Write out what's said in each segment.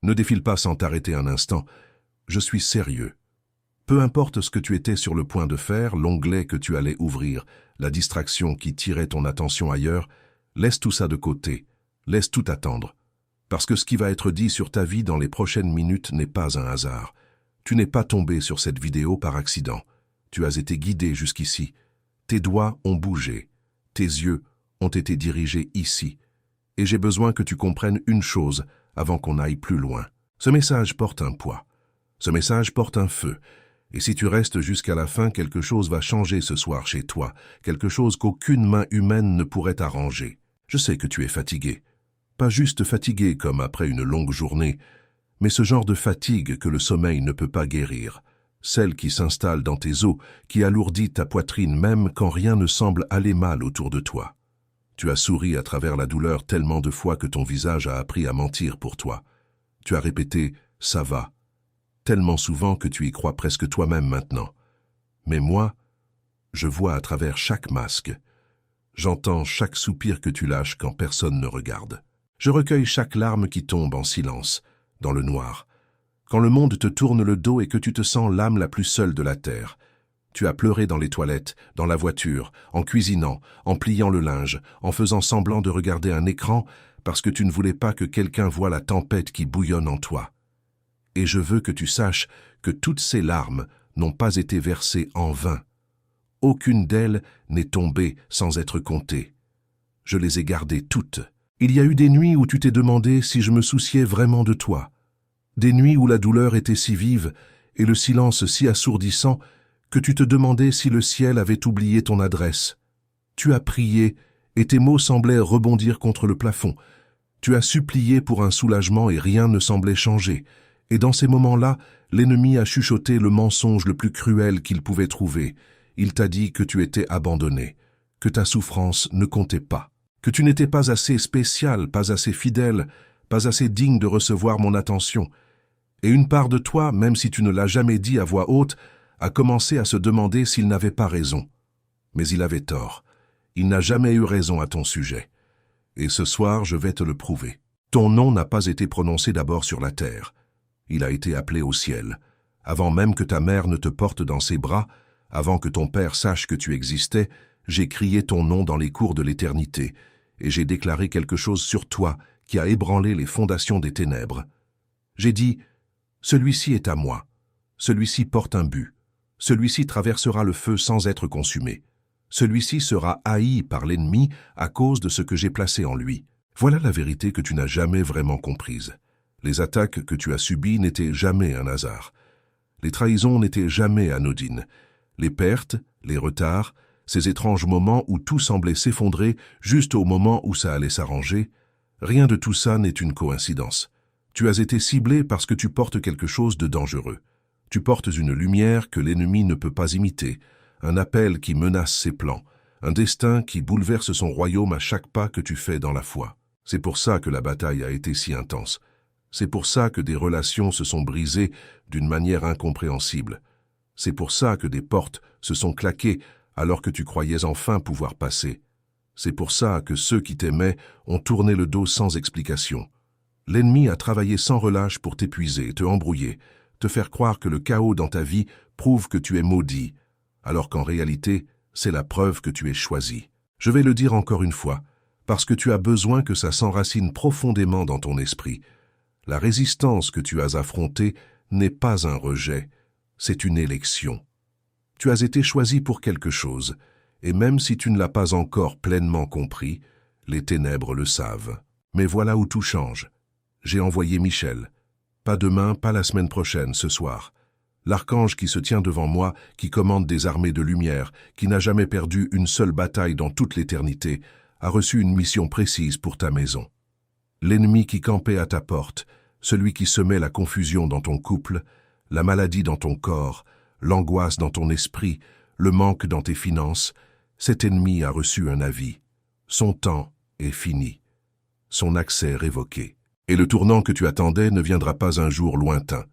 Ne défile pas sans t'arrêter un instant. Je suis sérieux. Peu importe ce que tu étais sur le point de faire, l'onglet que tu allais ouvrir, la distraction qui tirait ton attention ailleurs, laisse tout ça de côté. Laisse tout attendre. Parce que ce qui va être dit sur ta vie dans les prochaines minutes n'est pas un hasard. Tu n'es pas tombé sur cette vidéo par accident. Tu as été guidé jusqu'ici. Tes doigts ont bougé. Tes yeux ont été dirigés ici. Et j'ai besoin que tu comprennes une chose avant qu'on aille plus loin. Ce message porte un poids. Ce message porte un feu. Et si tu restes jusqu'à la fin, quelque chose va changer ce soir chez toi, quelque chose qu'aucune main humaine ne pourrait arranger. Je sais que tu es fatigué. Pas juste fatigué comme après une longue journée, mais ce genre de fatigue que le sommeil ne peut pas guérir. Celle qui s'installe dans tes os, qui alourdit ta poitrine même quand rien ne semble aller mal autour de toi. Tu as souri à travers la douleur tellement de fois que ton visage a appris à mentir pour toi. Tu as répété « ça va » tellement souvent que tu y crois presque toi-même maintenant. Mais moi, je vois à travers chaque masque. J'entends chaque soupir que tu lâches quand personne ne regarde. Je recueille chaque larme qui tombe en silence, dans le noir. Quand le monde te tourne le dos et que tu te sens l'âme la plus seule de la terre. Tu as pleuré dans les toilettes, dans la voiture, en cuisinant, en pliant le linge, en faisant semblant de regarder un écran parce que tu ne voulais pas que quelqu'un voie la tempête qui bouillonne en toi. Et je veux que tu saches que toutes ces larmes n'ont pas été versées en vain. Aucune d'elles n'est tombée sans être comptée. Je les ai gardées toutes. Il y a eu des nuits où tu t'es demandé si je me souciais vraiment de toi. Des nuits où la douleur était si vive et le silence si assourdissant que tu te demandais si le ciel avait oublié ton adresse. Tu as prié et tes mots semblaient rebondir contre le plafond. Tu as supplié pour un soulagement et rien ne semblait changer. Et dans ces moments-là, l'ennemi a chuchoté le mensonge le plus cruel qu'il pouvait trouver. Il t'a dit que tu étais abandonné, que ta souffrance ne comptait pas, que tu n'étais pas assez spécial, pas assez fidèle, pas assez digne de recevoir mon attention. Et une part de toi, même si tu ne l'as jamais dit à voix haute, a commencé à se demander s'il n'avait pas raison. Mais il avait tort. Il n'a jamais eu raison à ton sujet. Et ce soir, je vais te le prouver. Ton nom n'a pas été prononcé d'abord sur la terre. Il a été appelé au ciel. Avant même que ta mère ne te porte dans ses bras, avant que ton père sache que tu existais, j'ai crié ton nom dans les cours de l'éternité, et j'ai déclaré quelque chose sur toi qui a ébranlé les fondations des ténèbres. J'ai dit, celui-ci est à moi, celui-ci porte un but, celui-ci traversera le feu sans être consumé, celui-ci sera haï par l'ennemi à cause de ce que j'ai placé en lui. Voilà la vérité que tu n'as jamais vraiment comprise. Les attaques que tu as subies n'étaient jamais un hasard. Les trahisons n'étaient jamais anodines. Les pertes, les retards, ces étranges moments où tout semblait s'effondrer juste au moment où ça allait s'arranger, rien de tout ça n'est une coïncidence. Tu as été ciblé parce que tu portes quelque chose de dangereux. Tu portes une lumière que l'ennemi ne peut pas imiter, un appel qui menace ses plans, un destin qui bouleverse son royaume à chaque pas que tu fais dans la foi. C'est pour ça que la bataille a été si intense. C'est pour ça que des relations se sont brisées d'une manière incompréhensible. C'est pour ça que des portes se sont claquées alors que tu croyais enfin pouvoir passer. C'est pour ça que ceux qui t'aimaient ont tourné le dos sans explication. L'ennemi a travaillé sans relâche pour t'épuiser, te embrouiller, te faire croire que le chaos dans ta vie prouve que tu es maudit, alors qu'en réalité, c'est la preuve que tu es choisi. Je vais le dire encore une fois, parce que tu as besoin que ça s'enracine profondément dans ton esprit. La résistance que tu as affrontée n'est pas un rejet, c'est une élection. Tu as été choisi pour quelque chose, et même si tu ne l'as pas encore pleinement compris, les ténèbres le savent. Mais voilà où tout change. J'ai envoyé Michel. Pas demain, pas la semaine prochaine, ce soir. L'archange qui se tient devant moi, qui commande des armées de lumière, qui n'a jamais perdu une seule bataille dans toute l'éternité, a reçu une mission précise pour ta maison. L'ennemi qui campait à ta porte, celui qui semait la confusion dans ton couple, la maladie dans ton corps, l'angoisse dans ton esprit, le manque dans tes finances, cet ennemi a reçu un avis. Son temps est fini. Son accès révoqué. Et le tournant que tu attendais ne viendra pas un jour lointain.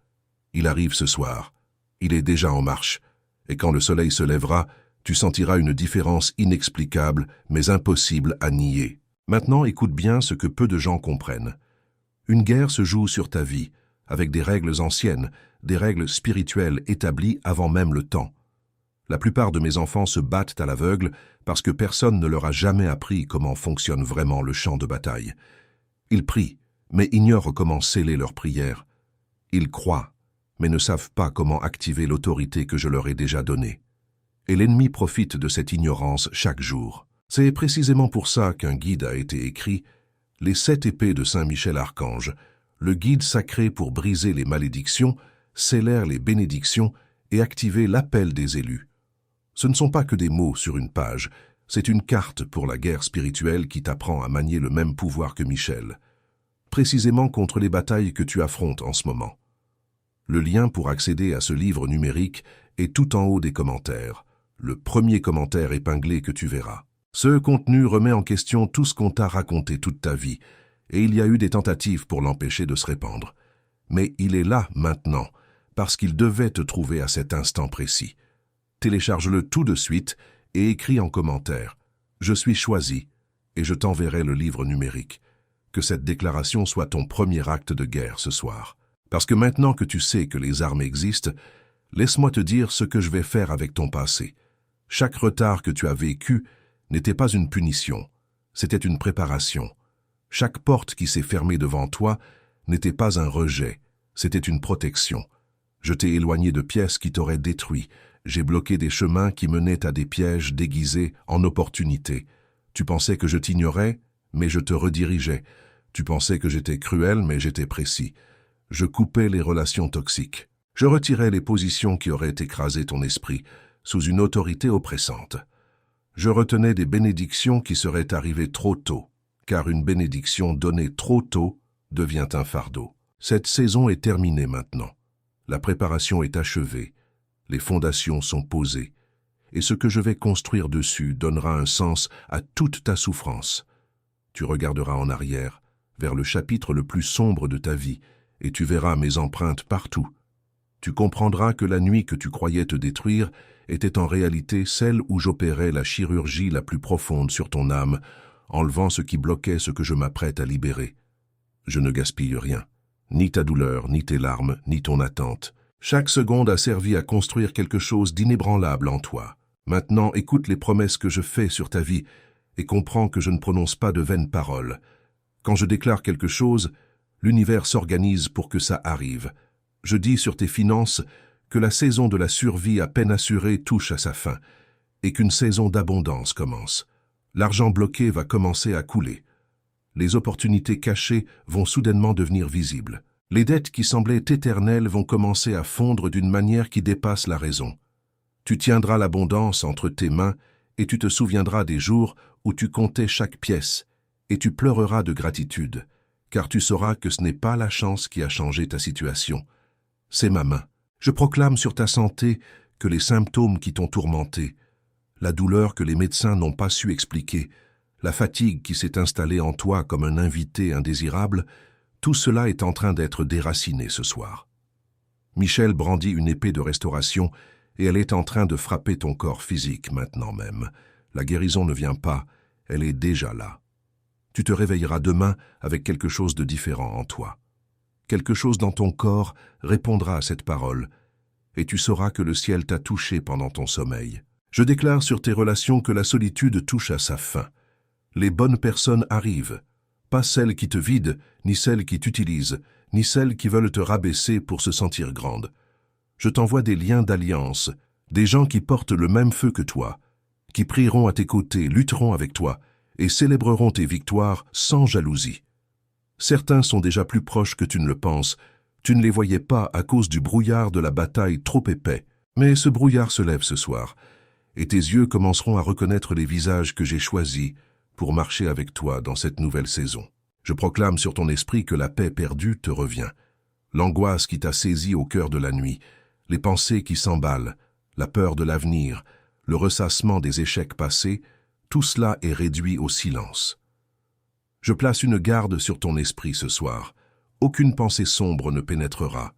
Il arrive ce soir. Il est déjà en marche. Et quand le soleil se lèvera, tu sentiras une différence inexplicable, mais impossible à nier. Maintenant, écoute bien ce que peu de gens comprennent. Une guerre se joue sur ta vie, avec des règles anciennes, des règles spirituelles établies avant même le temps. La plupart de mes enfants se battent à l'aveugle parce que personne ne leur a jamais appris comment fonctionne vraiment le champ de bataille. Ils prient, mais ignorent comment sceller leurs prières. Ils croient, mais ne savent pas comment activer l'autorité que je leur ai déjà donnée. Et l'ennemi profite de cette ignorance chaque jour. C'est précisément pour ça qu'un guide a été écrit, les 7 épées de Saint Michel Archange, le guide sacré pour briser les malédictions, sceller les bénédictions et activer l'appel des élus. Ce ne sont pas que des mots sur une page, c'est une carte pour la guerre spirituelle qui t'apprend à manier le même pouvoir que Michel, précisément contre les batailles que tu affrontes en ce moment. Le lien pour accéder à ce livre numérique est tout en haut des commentaires, le premier commentaire épinglé que tu verras. Ce contenu remet en question tout ce qu'on t'a raconté toute ta vie, et il y a eu des tentatives pour l'empêcher de se répandre. Mais il est là maintenant, parce qu'il devait te trouver à cet instant précis. Télécharge-le tout de suite et écris en commentaire « Je suis choisi » et je t'enverrai le livre numérique. Que cette déclaration soit ton premier acte de guerre ce soir. Parce que maintenant que tu sais que les armes existent, laisse-moi te dire ce que je vais faire avec ton passé. Chaque retard que tu as vécu n'était pas une punition, c'était une préparation. Chaque porte qui s'est fermée devant toi n'était pas un rejet, c'était une protection. Je t'ai éloigné de pièces qui t'auraient détruit, j'ai bloqué des chemins qui menaient à des pièges déguisés en opportunités. Tu pensais que je t'ignorais, mais je te redirigeais. Tu pensais que j'étais cruel, mais j'étais précis. Je coupais les relations toxiques. Je retirais les positions qui auraient écrasé ton esprit, sous une autorité oppressante. Je retenais des bénédictions qui seraient arrivées trop tôt, car une bénédiction donnée trop tôt devient un fardeau. Cette saison est terminée maintenant. La préparation est achevée. Les fondations sont posées. Et ce que je vais construire dessus donnera un sens à toute ta souffrance. Tu regarderas en arrière, vers le chapitre le plus sombre de ta vie, et tu verras mes empreintes partout. Tu comprendras que la nuit que tu croyais te détruire était en réalité celle où j'opérais la chirurgie la plus profonde sur ton âme, enlevant ce qui bloquait ce que je m'apprête à libérer. Je ne gaspille rien, ni ta douleur, ni tes larmes, ni ton attente. Chaque seconde a servi à construire quelque chose d'inébranlable en toi. Maintenant, écoute les promesses que je fais sur ta vie et comprends que je ne prononce pas de vaines paroles. Quand je déclare quelque chose, l'univers s'organise pour que ça arrive. Je dis sur tes finances que la saison de la survie à peine assurée touche à sa fin et qu'une saison d'abondance commence. L'argent bloqué va commencer à couler. Les opportunités cachées vont soudainement devenir visibles. Les dettes qui semblaient éternelles vont commencer à fondre d'une manière qui dépasse la raison. Tu tiendras l'abondance entre tes mains et tu te souviendras des jours où tu comptais chaque pièce et tu pleureras de gratitude, car tu sauras que ce n'est pas la chance qui a changé ta situation. C'est ma main. Je proclame sur ta santé que les symptômes qui t'ont tourmenté, la douleur que les médecins n'ont pas su expliquer, la fatigue qui s'est installée en toi comme un invité indésirable, tout cela est en train d'être déraciné ce soir. Michel brandit une épée de restauration et elle est en train de frapper ton corps physique maintenant même. La guérison ne vient pas, elle est déjà là. Tu te réveilleras demain avec quelque chose de différent en toi. Quelque chose dans ton corps répondra à cette parole, et tu sauras que le ciel t'a touché pendant ton sommeil. Je déclare sur tes relations que la solitude touche à sa fin. Les bonnes personnes arrivent, pas celles qui te vident, ni celles qui t'utilisent, ni celles qui veulent te rabaisser pour se sentir grande. Je t'envoie des liens d'alliance, des gens qui portent le même feu que toi, qui prieront à tes côtés, lutteront avec toi, et célébreront tes victoires sans jalousie. Certains sont déjà plus proches que tu ne le penses. Tu ne les voyais pas à cause du brouillard de la bataille trop épais. Mais ce brouillard se lève ce soir, et tes yeux commenceront à reconnaître les visages que j'ai choisis pour marcher avec toi dans cette nouvelle saison. Je proclame sur ton esprit que la paix perdue te revient. L'angoisse qui t'a saisi au cœur de la nuit, les pensées qui s'emballent, la peur de l'avenir, le ressassement des échecs passés, tout cela est réduit au silence. Je place une garde sur ton esprit ce soir. Aucune pensée sombre ne pénétrera.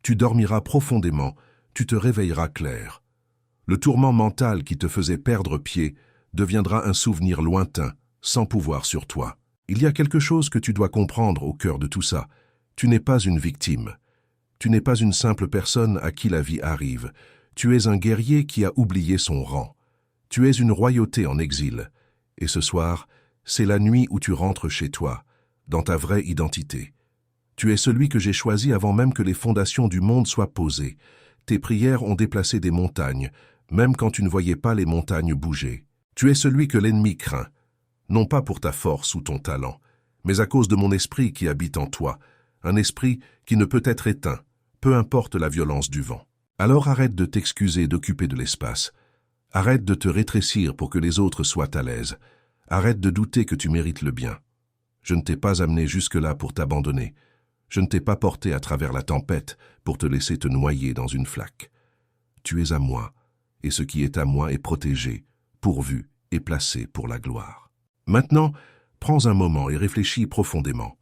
Tu dormiras profondément, tu te réveilleras clair. Le tourment mental qui te faisait perdre pied deviendra un souvenir lointain, sans pouvoir sur toi. Il y a quelque chose que tu dois comprendre au cœur de tout ça. Tu n'es pas une victime. Tu n'es pas une simple personne à qui la vie arrive. Tu es un guerrier qui a oublié son rang. Tu es une royauté en exil. Et ce soir, c'est la nuit où tu rentres chez toi, dans ta vraie identité. Tu es celui que j'ai choisi avant même que les fondations du monde soient posées. Tes prières ont déplacé des montagnes, même quand tu ne voyais pas les montagnes bouger. Tu es celui que l'ennemi craint, non pas pour ta force ou ton talent, mais à cause de mon esprit qui habite en toi, un esprit qui ne peut être éteint, peu importe la violence du vent. Alors arrête de t'excuser d'occuper de l'espace. Arrête de te rétrécir pour que les autres soient à l'aise. Arrête de douter que tu mérites le bien. Je ne t'ai pas amené jusque-là pour t'abandonner. Je ne t'ai pas porté à travers la tempête pour te laisser te noyer dans une flaque. Tu es à moi, et ce qui est à moi est protégé, pourvu et placé pour la gloire. Maintenant, prends un moment et réfléchis profondément.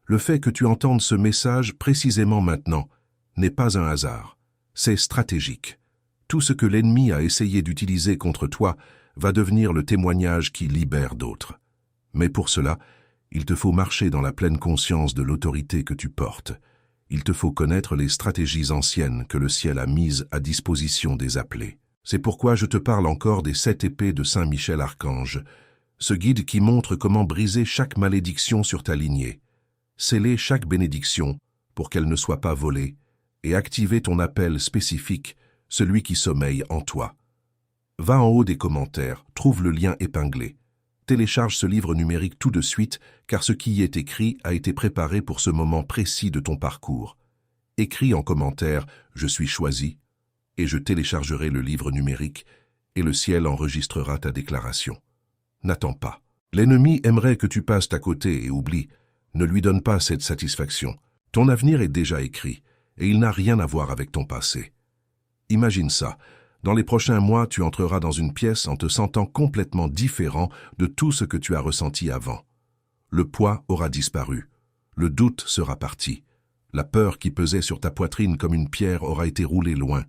Le fait que tu entendes ce message précisément maintenant n'est pas un hasard, c'est stratégique. Tout ce que l'ennemi a essayé d'utiliser contre toi va devenir le témoignage qui libère d'autres. Mais pour cela, il te faut marcher dans la pleine conscience de l'autorité que tu portes. Il te faut connaître les stratégies anciennes que le ciel a mises à disposition des appelés. C'est pourquoi je te parle encore des 7 épées de Saint Michel Archange, ce guide qui montre comment briser chaque malédiction sur ta lignée, sceller chaque bénédiction pour qu'elle ne soit pas volée, et activer ton appel spécifique, celui qui sommeille en toi. Va en haut des commentaires, trouve le lien épinglé. Télécharge ce livre numérique tout de suite, car ce qui y est écrit a été préparé pour ce moment précis de ton parcours. Écris en commentaire « Je suis choisi » et je téléchargerai le livre numérique et le ciel enregistrera ta déclaration. N'attends pas. L'ennemi aimerait que tu passes à côté et oublie. Ne lui donne pas cette satisfaction. Ton avenir est déjà écrit et il n'a rien à voir avec ton passé. Imagine ça. Dans les prochains mois, tu entreras dans une pièce en te sentant complètement différent de tout ce que tu as ressenti avant. Le poids aura disparu. Le doute sera parti. La peur qui pesait sur ta poitrine comme une pierre aura été roulée loin.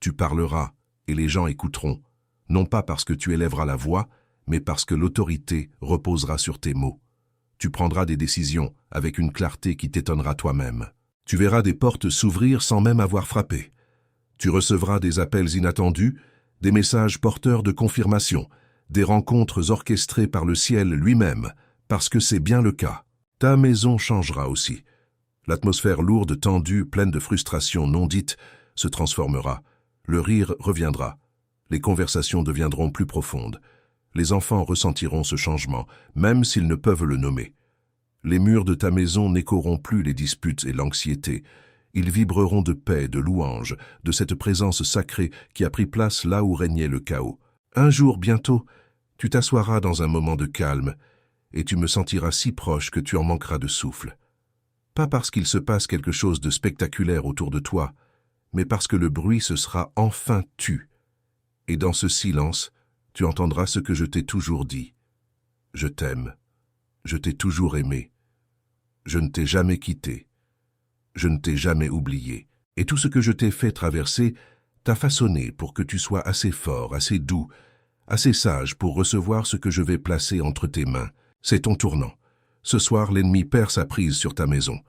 Tu parleras et les gens écouteront, non pas parce que tu élèveras la voix, mais parce que l'autorité reposera sur tes mots. Tu prendras des décisions avec une clarté qui t'étonnera toi-même. Tu verras des portes s'ouvrir sans même avoir frappé. Tu recevras des appels inattendus, des messages porteurs de confirmation, des rencontres orchestrées par le ciel lui-même, parce que c'est bien le cas. Ta maison changera aussi. L'atmosphère lourde, tendue, pleine de frustrations non dites, se transformera. Le rire reviendra. Les conversations deviendront plus profondes. Les enfants ressentiront ce changement, même s'ils ne peuvent le nommer. Les murs de ta maison n'échoeront plus les disputes et l'anxiété. Ils vibreront de paix, de louange, de cette présence sacrée qui a pris place là où régnait le chaos. Un jour, bientôt, tu t'assoiras dans un moment de calme et tu me sentiras si proche que tu en manqueras de souffle. Pas parce qu'il se passe quelque chose de spectaculaire autour de toi, mais parce que le bruit se sera enfin tu. Et dans ce silence, tu entendras ce que je t'ai toujours dit. Je t'aime. Je t'ai toujours aimé. Je ne t'ai jamais quitté. Je ne t'ai jamais oublié. Et tout ce que je t'ai fait traverser t'a façonné pour que tu sois assez fort, assez doux, assez sage pour recevoir ce que je vais placer entre tes mains. C'est ton tournant. Ce soir, l'ennemi perd sa prise sur ta maison.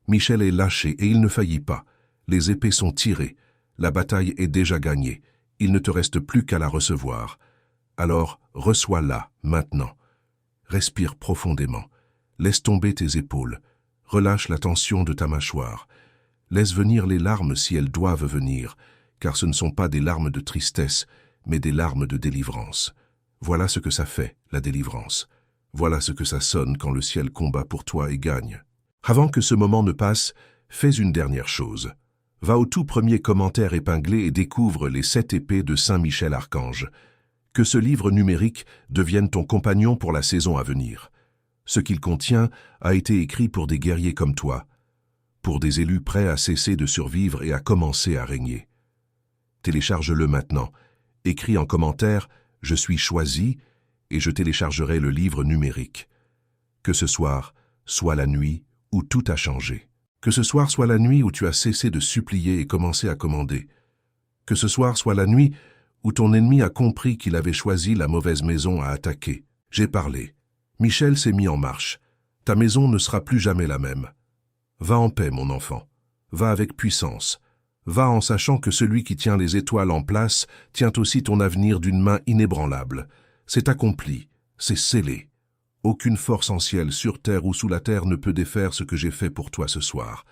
Michel est lâché et il ne faillit pas. Les épées sont tirées. La bataille est déjà gagnée. Il ne te reste plus qu'à la recevoir. Alors, reçois-la, maintenant. Respire profondément. Laisse tomber tes épaules. Relâche la tension de ta mâchoire. Laisse venir les larmes si elles doivent venir, car ce ne sont pas des larmes de tristesse, mais des larmes de délivrance. Voilà ce que ça fait, la délivrance. Voilà ce que ça sonne quand le ciel combat pour toi et gagne. Avant que ce moment ne passe, fais une dernière chose. Va au tout premier commentaire épinglé et découvre les 7 épées de Saint Michel Archange. Que ce livre numérique devienne ton compagnon pour la saison à venir. Ce qu'il contient a été écrit pour des guerriers comme toi, pour des élus prêts à cesser de survivre et à commencer à régner. Télécharge-le maintenant. Écris en commentaire « Je suis choisi » et je téléchargerai le livre numérique. Que ce soir soit la nuit où tout a changé. Que ce soir soit la nuit où tu as cessé de supplier et commencé à commander. Que ce soir soit la nuit où ton ennemi a compris qu'il avait choisi la mauvaise maison à attaquer. J'ai parlé. Michel s'est mis en marche. Ta maison ne sera plus jamais la même. Va en paix, mon enfant. Va avec puissance. Va en sachant que celui qui tient les étoiles en place tient aussi ton avenir d'une main inébranlable. C'est accompli, c'est scellé. Aucune force en ciel, sur terre ou sous la terre ne peut défaire ce que j'ai fait pour toi ce soir.